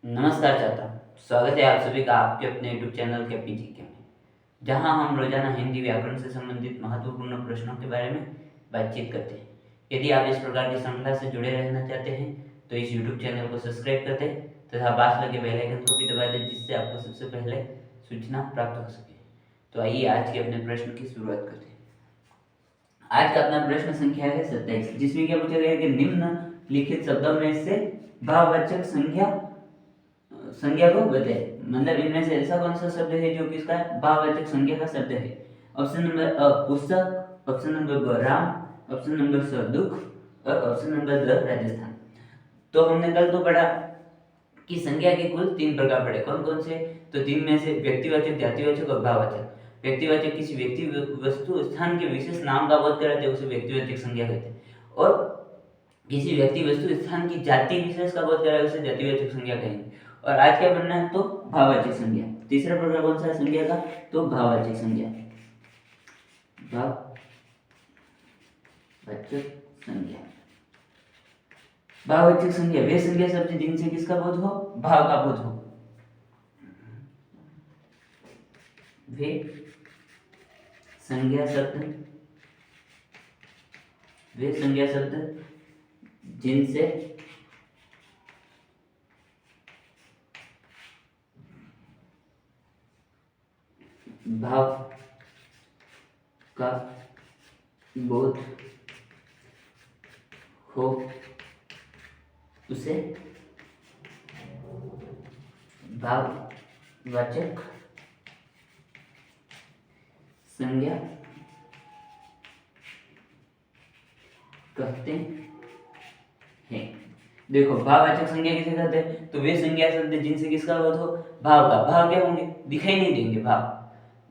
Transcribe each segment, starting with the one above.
नमस्कार छात्रों, स्वागत है आप सभी का आपके अपने YouTube चैनल के पीजीके में, जहां हम रोजाना हिंदी व्याकरण से संबंधित महत्वपूर्ण प्रश्नों के बारे में बातचीत करते हैं। यदि आप इस प्रकार की श्रृंखला से जुड़े रहना चाहते हैं तो इस YouTube चैनल को सब्सक्राइब कर दें तथा पास लगे बेल आइकन को भी दबा दें, जिससे आपको सबसे पहले सूचना प्राप्त हो सके। तो आइए आज के अपने प्रश्न की शुरुआत करते हैं। आज का अपना प्रश्न संख्या है 27, जिसमें क्या पूछा गया है कि निम्नलिखित शब्दों में से भाववाचक संज्ञा को बताए। मतलब इनमें से ऐसा कौन सा शब्द है जो किसका भाववाचक संज्ञा का शब्द है। ऑप्शन नंबर अ पुस्तक, ऑप्शन नंबर ब राम, ऑप्शन नंबर स दुख और ऑप्शन नंबर द राजस्थान। तो हमने कल तो पढ़ा कि संज्ञा के कुल 3 प्रकार पढ़े। कौन कौन से? तो 3 में से व्यक्तिवाचक, जातिवाचक और भाववाचक। व्यक्तिवाचक किसी व्यक्ति, वस्तु, स्थान के विशेष नाम का बोध कराते हैं, उसे व्यक्तिवाचक संज्ञा कहते हैं। और किसी व्यक्ति, वस्तु, स्थान की जाति विशेष का बोध कराए उसे जातिवाचक संज्ञा कहेंगे। और आज क्या पढ़ना है? तो भाववाचक संज्ञा। तीसरा प्रकार कौन सा है संज्ञा का? तो भाववाचक संज्ञा। भाववाचक संज्ञा। भाववाचक संज्ञा वे संज्ञा शब्द जिनसे किसका बोध हो? भाव का बोध हो। वे संज्ञा शब्द जिनसे भाव का बोध हो उसे भाववाचक संज्ञा कहते हैं। देखो, भाववाचक संज्ञा किसे कहते हैं? तो वे संज्ञा शब्द जिनसे किसका बोध हो? भाव का। भाव क्या होंगे? दिखाई नहीं देंगे। भाव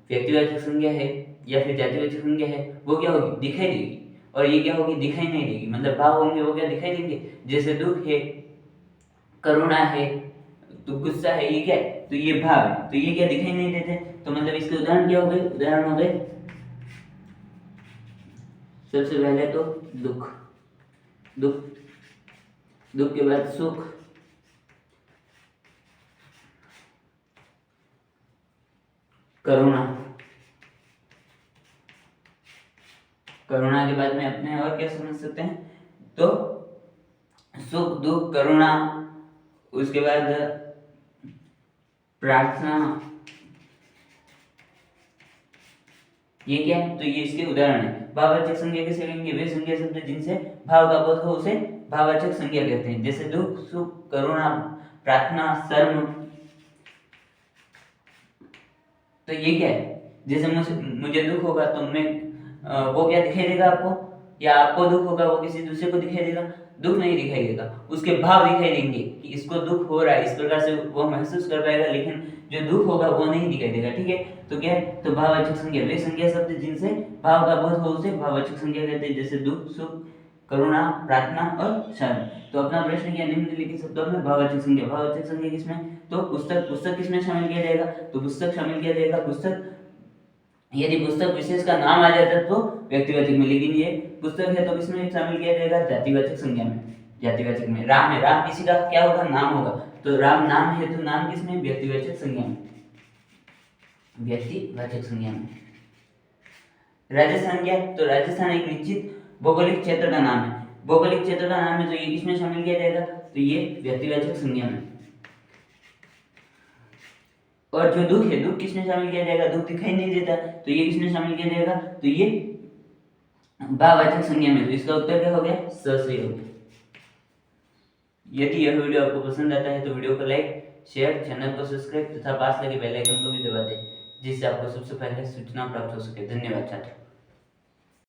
व्यक्तिवाचक संज्ञा है या फिर जातिवाचक संज्ञा है, वो क्या होगी? दिखाई देगी। और ये क्या होगी? दिखाई नहीं देगी। मतलब भाव होंगे वो क्या दिखाई देंगे? जैसे दुख है, करुणा है, तो गुस्सा है, ये क्या है? तो ये भाव है। तो ये क्या दिखाई नहीं देते? तो मतलब इसके उदाहरण क्या हो गए? उदाहरण हो गए सबसे पहले तो दुख, दुख के बाद सुख, करुणा के बाद में अपने और क्या समझ सकते हैं? तो सुख, दुख, करुणा, उसके बाद प्रार्थना, ये क्या है? तो ये इसके उदाहरण है। भाववाचक संज्ञा किसे कहेंगे? वे संज्ञा शब्द जिनसे भाव का बोध हो उसे भाववाचक संज्ञा कहते हैं। जैसे दुख, सुख, करुणा, प्रार्थना, शर्म। तो ये क्या है? जैसे मुझे दुख होगा तो मैं वो क्या दिखाई देगा आपको? या आपको दुख होगा वो किसी दूसरे को दिखाई देगा? दुख नहीं दिखाई देगा, उसके भाव दिखाई देंगे कि इसको दुख हो रहा है, इस प्रकार से वो महसूस कर पाएगा, लेकिन जो दुख होगा वो नहीं दिखाई देगा। ठीक है, तो क्या है? तो भाववाचक संज्ञा वे संज्ञा शब्द जिनसे भाव का बोध हो उसे भाववाचक संज्ञा कहते हैं। जैसे दुख, सुख, करुणा, प्रार्थना और शर्म। तो अपना प्रश्न क्या? निम्नलिखित शब्दों में भाववाचक संज्ञा। भाववाचक संज्ञा किसमें? तो पुस्तक किसमें शामिल किया जाएगा? तो पुस्तक शामिल किया जाएगा। पुस्तक, यदि पुस्तक विशेष का नाम आ जाता है तो व्यक्तिवाचक में, लेकिन ये पुस्तक है तो किसमें शामिल किया जाएगा? जातिवाचक संज्ञा में। जातिवाचक में राम है, राम किसी का क्या होगा? नाम होगा। तो राम नाम है तो नाम किसमें? व्यक्तिवाचक संज्ञा में। व्यक्तिवाचक संज्ञा में। राजस्थान क्या? तो राजस्थान एक निश्चित भौगोलिक क्षेत्र का नाम है। भौगोलिक क्षेत्र का नाम है तो ये किसमें शामिल किया जाएगा? तो ये व्यक्तिवाचक संज्ञा में। और जो दुख है, दुख किसमें शामिल किया जाएगा? दुख दिखाई नहीं देता तो ये किसमें शामिल किया जाएगा? तो ये भाववाचक संज्ञा में। तो इसका उत्तर क्या हो गया? स सही हो गया। यदि यह वीडियो आपको पसंद आता है तो वीडियो को लाइक, शेयर, चैनल को सब्सक्राइब तथा पास लगे बेल आइकन को भी दबा दें, जिससे आपको सबसे पहले सूचना प्राप्त हो सके। धन्यवाद छात्रों।